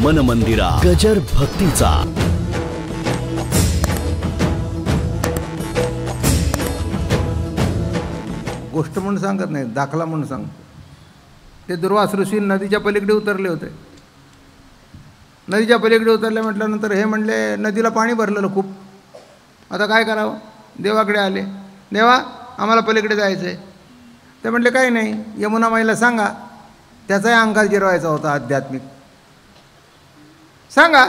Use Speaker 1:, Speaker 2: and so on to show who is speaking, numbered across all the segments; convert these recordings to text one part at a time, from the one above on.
Speaker 1: मन मंदिरा गजर भक्तीचा.
Speaker 2: गोष्ट म्हणून सांगत नाही, दाखला म्हणून सांगतो. ते दुर्वास ऋषी नदीच्या पलीकडे उतरले होते. नदीच्या पलीकडे उतरले म्हटल्यानंतर हे म्हणले, नदीला पाणी भरलेलं खूप, आता काय करावं. देवाकडे आले, देवा आम्हाला पलीकडे जायचं आहे. ते म्हटले काही नाही, यमुना माईला सांगा, त्याचाही अंगाल जिरवायचा होता आध्यात्मिक. सांगा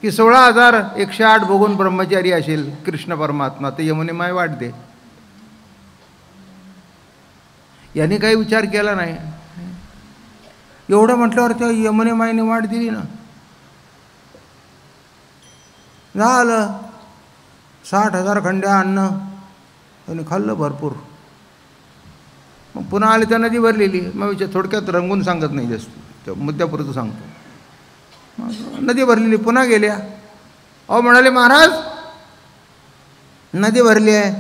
Speaker 2: की 16,108 भोगून ब्रह्मचारी असेल कृष्ण परमात्मा, ते यमुने माय वाट दे. यांनी काही विचार केला नाही. एवढं म्हटल्यावर त्या यमुने माईने वाट दिली ना. झालं 60,000 खंड्या अन्न त्यांनी खाल्लं भरपूर. मग पुन्हा आले, त्या नदी भरलेली. मग विचार थोडक्यात रंगून सांगत नाही, जास्त त्या मुद्द्यापुरतं सांगतो. नदी भरलेली, पुन्हा गेल्या. अहो म्हणाले, महाराज नदी भरली आहे,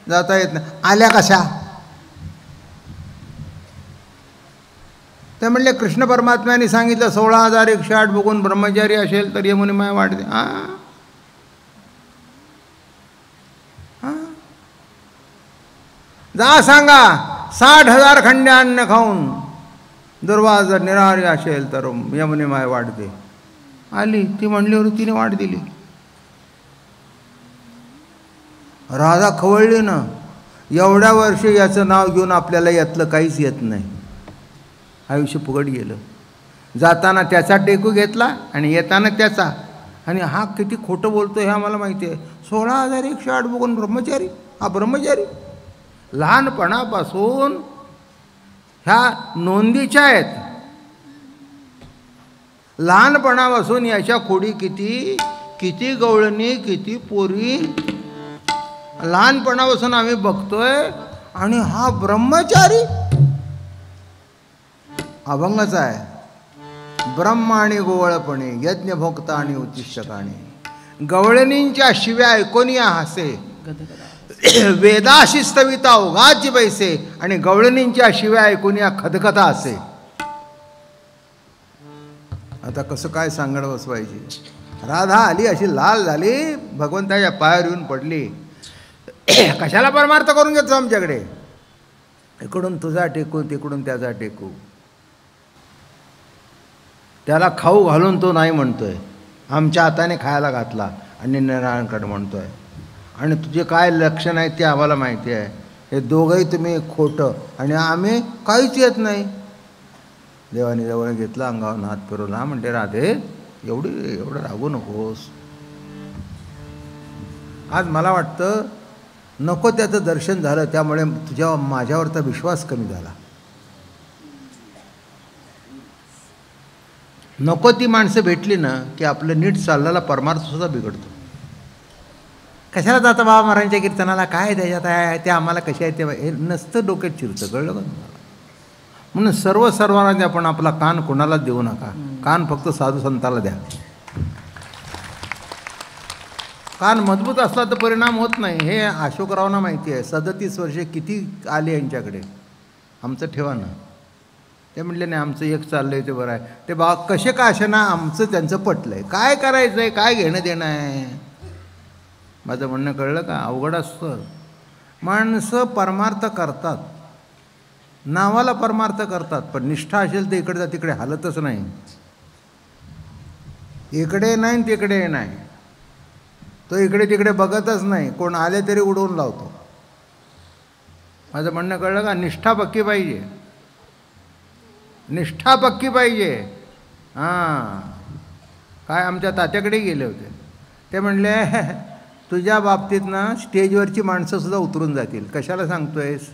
Speaker 2: जाता येत नाही. आल्या कशा? ते म्हणले, कृष्ण परमात्म्याने सांगितलं 16,108 बघून ब्रह्मचारी असेल तर यमुने माय वाट दे. जा सांगा 60,000 खंड्या अन्न खाऊन दुर्वास जर निराहारी असेल तर यमुने माय वाट दे. आली ती, म्हणल्यावर तिने वाट दिली. राधा खवळली ना. एवढ्या वर्ष याचं नाव घेऊन आपल्याला यातलं काहीच येत नाही. आयुष्य फुकट गेलं. जाताना त्याचा टेकू घेतला आणि येताना त्याचा. आणि हा किती खोटं बोलतो हे आम्हाला माहिती आहे. 16,108 बघून ब्रह्मचारी, हा ब्रह्मचारी लहानपणापासून ह्या नोंदीच्या आहेत. लहानपणापासून याच्या खोडी किती किती गवळणी, किती पोरी लहानपणापासून आम्ही बघतोय. आणि हा ब्रह्मचारी अभंगाचा आहे. ब्रह्म आणि गोवळपणे यज्ञभोक्ता आणि उच्चिष्टकाणे, गवळणींच्या शिव्या ऐकून या हसे, वेदाशी स्तविता ओघाची पैसे, आणि गवळणींच्या शिव्या ऐकून या खदखदा असे. आता कसं काय सांगड बसवायची. राधा आली, अशी लाल झाली, भगवंताच्या पायावर येऊन पडली. कशाला परमार्थ करून घेतो आमच्याकडे. इकडून तुझा टेकू, तिकडून त्याचा टेकू. त्याला खाऊ घालून तो नाही म्हणतोय, आमच्या हाताने खायला घातला आणि नारायणकडे म्हणतोय. आणि तुझे काय लक्षण आहे ते आम्हाला माहिती आहे. हे दोघंही तुम्ही खोटं आणि आम्ही काहीच येत नाही. देवाने जवळ घेतलं, अंगावर हात फिरवला, म्हणते राधे एवढं रागू नकोस. आज मला वाटतं नको त्याचं दर्शन झालं, त्यामुळे तुझ्या माझ्यावरचा विश्वास कमी झाला. नको ती माणसं भेटली ना की आपलं नीट चाललेला परमार्थसुद्धा बिघडतो. कशाला जातं बाबा महाराजांच्या कीर्तनाला, काय त्याच्यात आहे ते, आम्हाला कसे आहे ते, हे नसतं डोक्यात चिरतं, कळलं का तुम्हाला. म्हणून सर्वांना आपण आपला कान कोणालाच देऊ नका. कान फक्त साधू संताला द्या. कान मजबूत असला तर परिणाम होत नाही. हे अशोकरावांना माहिती आहे. 37 वर्षे किती आले यांच्याकडे, आमचं ठेवा ना. ते म्हटले नाही, आमचं एक चाललं आहे ते बरं आहे. ते बा कसे का असे ना, आमचं त्यांचं पटलं आहे. काय करायचं आहे, काय घेणं देणं आहे. माझं म्हणणं कळलं का. अवघड असतं. माणसं परमार्थ करतात, नावाला परमार्थ करतात, पण निष्ठा असेल तर इकडे तिकडे हालतच नाही. इकडे नाही तिकडे नाही, तो इकडे तिकडे बघतच नाही. कोण आले तरी उडवून लावतो. माझं म्हणणं कळलं का. निष्ठा पक्की पाहिजे, निष्ठा पक्की पाहिजे. हां, काय आमच्या तात्याकडे गेले होते. ते म्हणले तुझ्या बाबतीत ना स्टेजवरची माणसंसुद्धा उतरून जातील. कशाला सांगतोयस.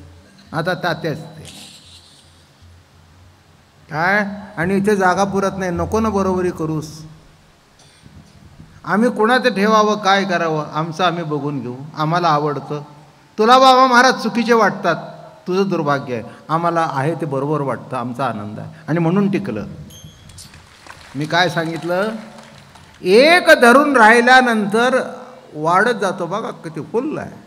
Speaker 2: आता तात्याच ते काय. आणि इथे जागा पुरत नाही, नको ना बरोबरी करूस. आम्ही कोणाचं ठेवावं, काय करावं, आमचं आम्ही बघून घेऊ. आम्हाला आवडतं. तुला बाबा महाराज चुकीचे वाटतात, तुझं दुर्भाग्य आहे. आम्हाला आहे ते बरोबर वाटतं, आमचा आनंद आहे. आणि म्हणून टिकलं. मी काय सांगितलं, एक धरून राहिल्यानंतर वाढत जातो. बघा किती फुल आहे.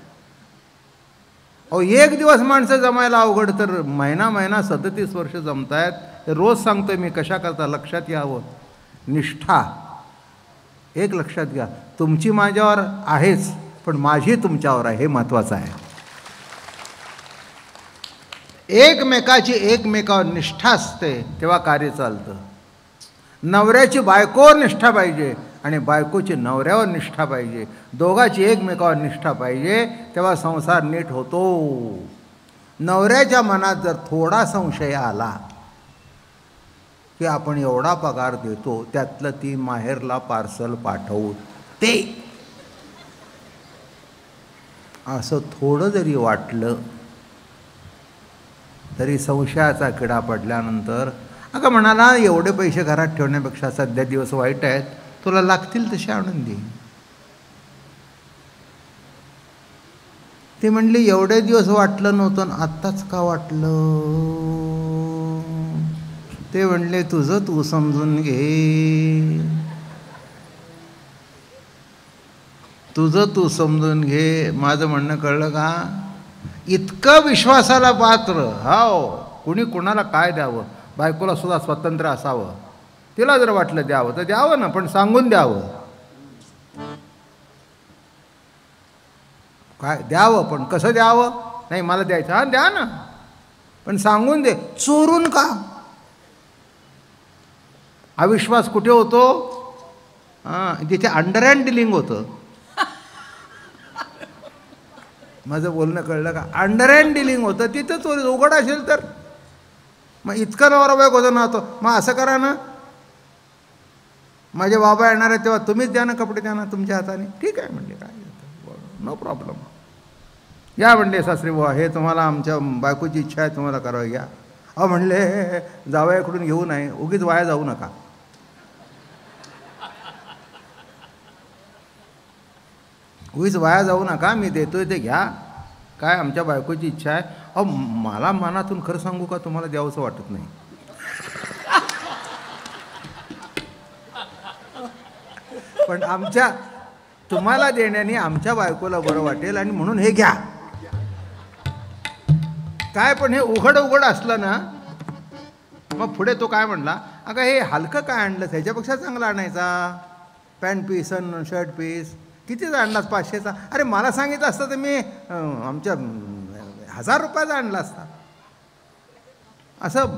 Speaker 2: अहो एक दिवस माणसं जमायला अवघड, तर महिना 37 वर्ष जमतायत. रोज सांगतोय मी, कशा करता लक्षात यावं. निष्ठा एक लक्षात घ्या, तुमची माझ्यावर आहेच, पण माझी तुमच्यावर आहे, हे महत्त्वाचं आहे. एकमेकाची एकमेकावर निष्ठा असते तेव्हा कार्य चालतं. नवऱ्याची बायकोवर निष्ठा पाहिजे आणि बायकोची नवऱ्यावर निष्ठा पाहिजे. दोघाची एकमेकावर निष्ठा पाहिजे तेव्हा संसार नीट होतो. नवऱ्याच्या मनात जर थोडा संशय आला की आपण एवढा पगार देतो, त्यातलं ती माहेरला पार्सल पाठवते, असं थोडं जरी वाटलं तरी संशयाचा किडा पडल्यानंतर, अगं म्हणाला एवढे पैसे घरात ठेवण्यापेक्षा सध्या दिवस वाईट आहेत, तुला लागतील तसे आणून दे. ती म्हणली एवढे दिवस वाटलं नव्हतं, आत्ताच का वाटलं? ते म्हणले तुझं तू समजून घे, तुझं तू समजून घे. माझं म्हणणं कळलं का? इतकं विश्वासाला पात्र, हो कुणी कुणाला काय द्यावं, बायकोला सुद्धा स्वातंत्र्य असावं. तिला जर वाटलं द्यावं तर द्यावं ना, पण सांगून द्यावं. काय द्यावं, पण कसं द्यावं? नाही मला द्यायचं, हां द्या ना, पण सांगून दे. चोरून का? अविश्वास कुठे होतो? जिथे अंडर हँड डिलिंग होतं. माझं बोलणं कळलं का? अंडर हँड डिलिंग होतं तिथं चोरी. उघड असेल तर मग इतका नवरा बायको होतं ना, तो मग असं करा ना, माझे बाबा येणार आहे तेव्हा तुम्हीच द्या ना कपडे, द्या ना तुमच्या हाताने. ठीक आहे म्हणले, काय नो प्रॉब्लेम. या म्हणले सासरे बुवा, हे तुम्हाला आमच्या बायकोची इच्छा आहे, तुम्हाला करावं घ्या. अहो म्हणले जावयाकडून घेऊ नये, उगीच वाया जाऊ नका. उगीच वाया जाऊ नका, मी देतोय ते घ्या. काय आमच्या बायकोची इच्छा आहे. अहो मला मनातून खरं सांगू का, तुम्हाला द्यावंसं वाटत नाही. पण आमच्या तुम्हाला देण्याने आमच्या बायकोला बरं वाटेल आणि म्हणून हे घ्या. काय पण हे उघड उघड असलं ना, मग पुढे तो काय म्हणला, अगं हे हलकं काय आणलं, त्याच्यापेक्षा चांगला आणायचा. पॅन्ट पीस आणि शर्ट पीस कितीचा आणलास? 500चा. अरे मला सांगितलं असतं तर मी आमच्या 1000 रुपयाचा आणला असता. असं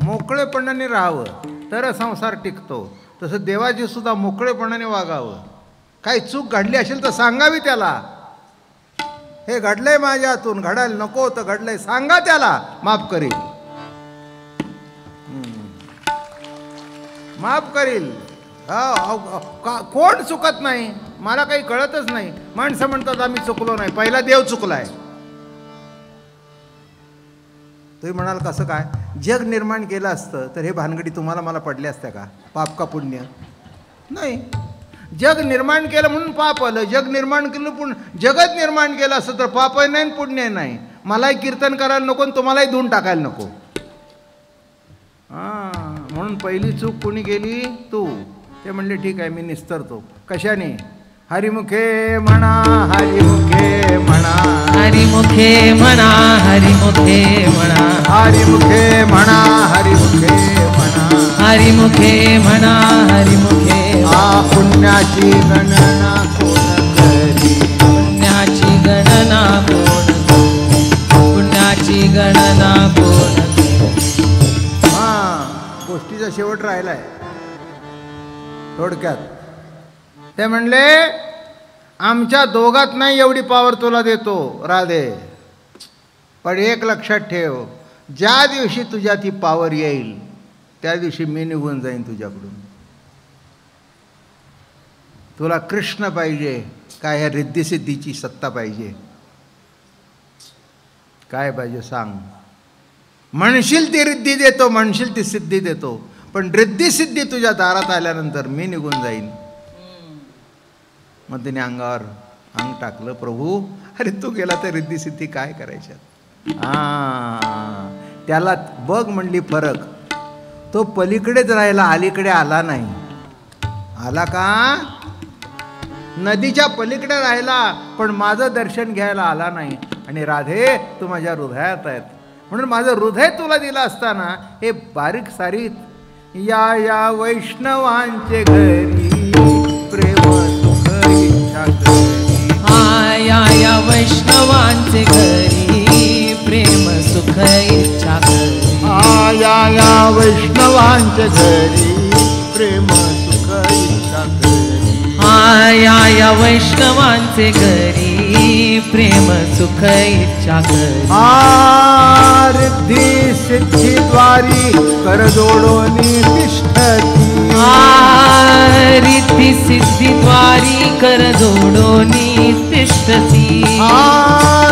Speaker 2: मोकळेपणाने राहावं तर संसार टिकतो. तसं देवाची सुद्धा मोकळेपणाने वागावं. काही चूक घडली असेल तर सांगावी त्याला, हे घडलंय माझ्यातून, घडायला नको होतं, घडलंय, सांगा त्याला, माफ करील, माफ करील. कोण चुकत नाही, मला काही कळतच नाही. माणसं म्हणतात आम्ही चुकलो नाही, पहिला देव चुकलाय. तुम्ही म्हणाल कसं काय? जग निर्माण केलं असतं तर हे भानगडी तुम्हाला मला पडल्या असत्या का? पाप का पुण्य? नाही. जग निर्माण केलं म्हणून पाप आलं. जग निर्माण केलं पण जगत निर्माण केलं असतं तर पापही नाही पुण्य नाही. मलाही कीर्तन करायला नको आणि तुम्हालाही धुवून टाकायला नको. म्हणून पहिली चूक कोणी केली? तू. ते म्हणले ठीक आहे मी निस्तरतो. कशाने? हरिमुखे म्हणा, हरिमुखे म्हणा,
Speaker 1: हरिमुखे म्हणा, हरिमुखे म्हणा,
Speaker 2: हरिमुखे म्हणा, हरिमुखे म्हणा,
Speaker 1: हरिमुखे म्हणा, हरिमुखे.
Speaker 2: पुण्याची गणना कोण करी,
Speaker 1: पुण्याची गणना कोण, पुण्याची गणना कोण.
Speaker 2: गोष्टीचा शेवट राहिलाय थोडक्यात. ते म्हणले आमच्या दोघात नाही एवढी पावर तुला देतो राधे, पण एक लक्षात ठेव, ज्या दिवशी तुझ्या ती पावर येईल त्या दिवशी मी निघून जाईन तुझ्याकडून. तुला कृष्ण पाहिजे काय, ह्या रिद्धिसिद्धीची सत्ता पाहिजे, काय पाहिजे सांग. म्हणशील ती रिद्धी देतो, म्हणशील ती सिद्धी देतो, पण रिद्धिसिद्धी तुझ्या दारात आल्यानंतर मी निघून जाईन. मग तिने अंगावर अंग टाकलं. प्रभू अरे तू गेला तर रिद्धिसिद्धी काय करायच्या? त्याला बघ म्हणली फरक. तो पलीकडेच राहिला, अलीकडे आला नाही. आला का? नदीच्या पलीकडे राहिला, पण माझं दर्शन घ्यायला आला नाही. आणि राधे तू माझ्या हृदयात आहेत, म्हणून माझं हृदय तुला दिलं असताना हे बारीक सारीक या वैष्णवांचे घरी प्रेम सुख इच्छा करी.
Speaker 1: या वैष्णवांचे घरी प्रेम सुख इच्छा करी.
Speaker 2: या वैष्णवांचे घरी प्रेम सुख इच्छा करी.
Speaker 1: या वैष्णवांचे घरी प्रेम सुख इच्छा करी.
Speaker 2: रिद्धी सिद्धी द्वारी कर जोडोनी तिष्ठती.
Speaker 1: रिद्धी सिद्धी द्वारी कर जोडोनी तिष्ठती.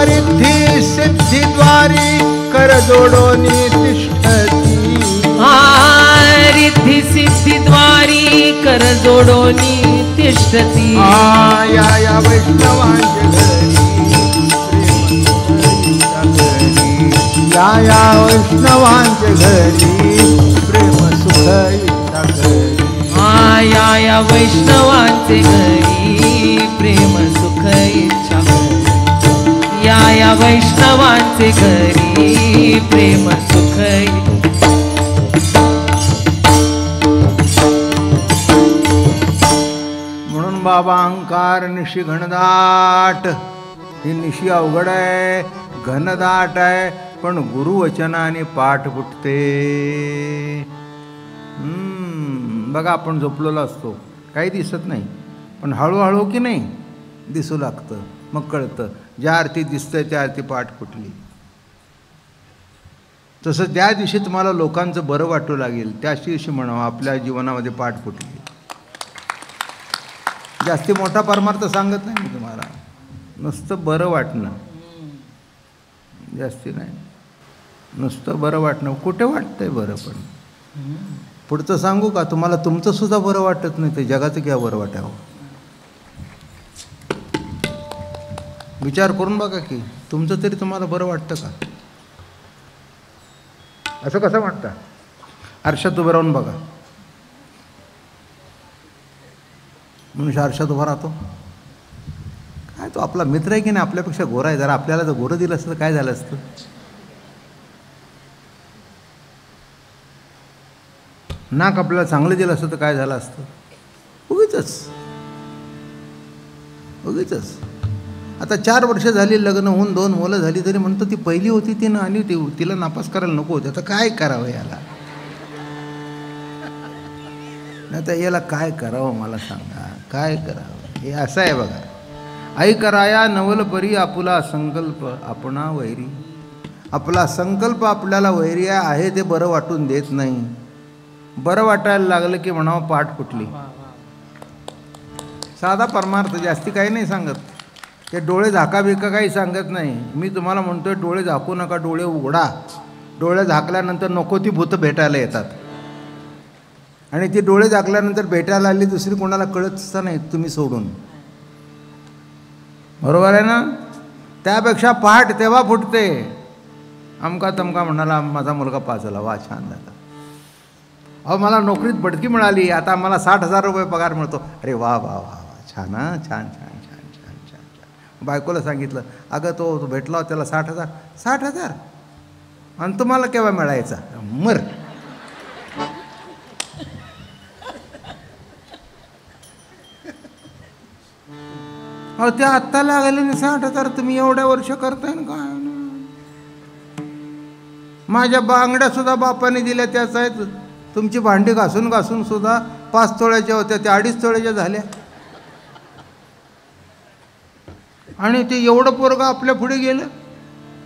Speaker 2: रिद्धी सिद्धी द्वारी कर जोडोनी तिष्ठती.
Speaker 1: रिद्धी सिद्धी द्वारी कर जोडोनी तिष्ठती.
Speaker 2: या वैष्णवांचे घरी या वैष्णवांचे घरी प्रेम सुख इच्छा करी.
Speaker 1: या वैष्णवांचे घरी प्रेम सुख इच्छा करी. या वैष्णवांचे घरी प्रेम सुख इच्छा.
Speaker 2: म्हणून बाबा अंकार निशी घनदाट. ही निशी अवघड आहे, घनदाट आहे, पण गुरुवचनाने पाठ फुटते. बघा आपण झोपलेलो असतो, काही दिसत नाही, पण हळूहळू की नाही दिसू लागतं, मग कळतं. ज्या आरती दिसतंय त्या आरती पाठ फुटली. तसं त्या दिवशी तुम्हाला लोकांचं बरं वाटू लागेल, त्याच दिवशी म्हणावं आपल्या जीवनामध्ये पाठ फुटली. जास्ती मोठा परमार्थ सांगत नाही मी तुम्हाला, नुसतं बरं वाटणं, जास्ती नाही, नुसतं बरं वाटणं. कुठे वाटतंय बरं? पण पुढचं सांगू का तुम्हाला? तुमचं सुद्धा बरं वाटत नाही, ते जगाचं क्या बरं वाटावं? विचार करून बघा की तुमचं तरी तुम्हाला बरं वाटतं का? असं कसं वाटतं? आरशात उभं राहून बघा. मनुष्य आरशात उभा राहतो, काय तो आपला मित्र आहे की नाही, आपल्यापेक्षा गोरा आहे, जरा आपल्याला जर गोरं दिलं असतं तर काय झालं असतं? नाक आपल्याला चांगलं दिलं असतं तर काय झालं असतं? उगीचच. आता 4 वर्ष झाली लग्न होऊन, 2 मुलं झाली, तरी म्हणतो ती पहिली होती ती ना, आणि तिला नापास करायला नको होती. आता काय करावं याला? नाही तर याला काय करावं मला सांगा, काय करावं? हे असं आहे बघा. आई कराया नवल परी आपुला संकल्प आपणा वैरी. आपला संकल्प आपल्याला वैरी आहे ते बरं वाटून देत नाही. बरं वाटायला लागलं की म्हणावं पाठ फुटली. साधा परमार्थ, जास्ती काही नाही सांगत. ते डोळे झाकाबिका काही सांगत नाही. मी तुम्हाला म्हणतोय डोळे झाकू नका, डोळे उघडा. डोळे झाकल्यानंतर नको ती भूत भेटायला येतात, आणि ती डोळे झाकल्यानंतर भेटायला आली दुसरी कोणाला कळतच नाही तुम्ही सोडून. बरोबर आहे ना? त्यापेक्षा पहाट तेव्हा फुटते. अमका तमका म्हणाला माझा मुलगा पास झाला, वा छान झाला. अहो मला नोकरीत बढती मिळाली, आता मला 60,000 रुपये पगार मिळतो. अरे वा वा वा वा, छान हां, छान छान छान छान छान छान. बायकोला सांगितलं, अगं तो भेटला त्याला 60,000. 60,000 आणि तुम्हाला केव्हा मिळायचा? मर. अहो त्या आत्ता लागले ना 60,000, तुम्ही एवढ्या वर्ष करताय ना काय? माझ्या बांगड्या सुद्धा बापाने दिल्या त्याच आहेत. तुमची भांडी घासून घासून सुद्धा 5 तोळ्याच्या होत्या, त्या 2.5 तोळ्याच्या झाल्या. आणि ते एवढं पोरगं आपल्या पुढे गेलं.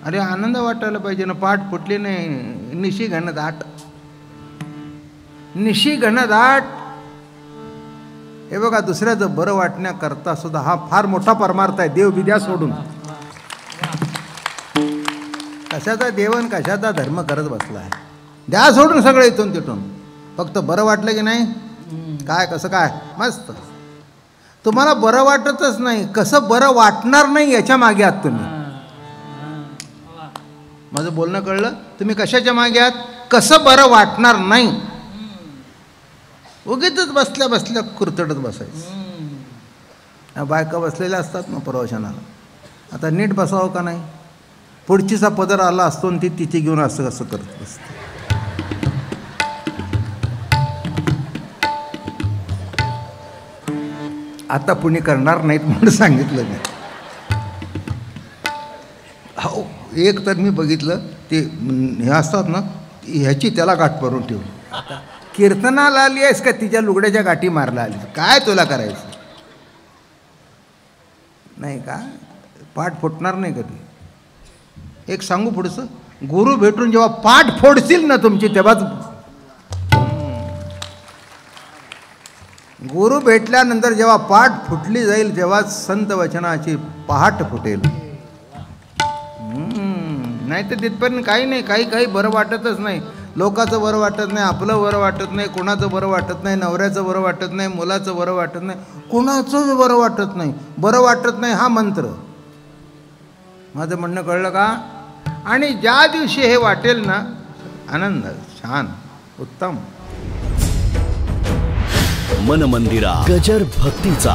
Speaker 2: अरे आनंद वाटायला पाहिजे ना. पाठ फुटली नाही. निशी घनदाट, निशी घनदाट. हे बघा, दुसऱ्याचं बरं वाटण्याकरता सुद्धा हा फार मोठा परमार्थ आहे. देव विद्या सोडून कशाचा देवन कशाचा धर्म करत बसला आहे. द्या सोडून सगळं इथून तिथून. फक्त बरं वाटलं की नाही, काय कसं काय मस्त. तुम्हाला बरं वाटतच नाही, कसं बरं वाटणार नाही याच्या मागे आहात तुम्ही. माझं बोलणं कळलं? तुम्ही कशाच्या मागे आहात? कसं बरं वाटणार नाही. उगीच बसल्या बसल्या कुरतडत बसायचं. बायका बसलेल्या असतात ना प्रवचनाला, आता नीट बसावं का नाही? पुढचीचा पदर आला असतो आणि ती तिथे घेऊन असं कसं करत बसते. आता कुणी करणार नाहीत म्हणून सांगितलं मी. हो, एक तर मी बघितलं ते हे असतात ना, ह्याची त्याला गाठ परून ठेवली. कीर्तनाला आली आहेस का तिच्या लुगड्याच्या गाठी मारला आली? काय तुला करायचं नाही का? पाठ फुटणार नाही कधी. एक सांगू पुढचं, गुरु भेटून जेव्हा पाठ फोडशील ना तुमची, तेव्हाच गुरु भेटल्यानंतर जेव्हा पाठ फुटली जाईल तेव्हाच संत वचनाची पहाट फुटेल. नाही तर तिथपर्यंत काही नाही. काही बरं वाटतच नाही. लोकाचं बरं वाटत नाही, आपलं बरं वाटत नाही, कोणाचं बरं वाटत नाही, नवऱ्याचं बरं वाटत नाही, मुलाचं बरं वाटत नाही, कोणाचंच बरं वाटत नाही. बरं वाटत नाही हा मंत्र. माझं म्हणणं कळलं का? आणि ज्या दिवशी हे वाटेल ना, आनंद, छान, उत्तम.
Speaker 3: मन मंदिरा गजर भक्तीचा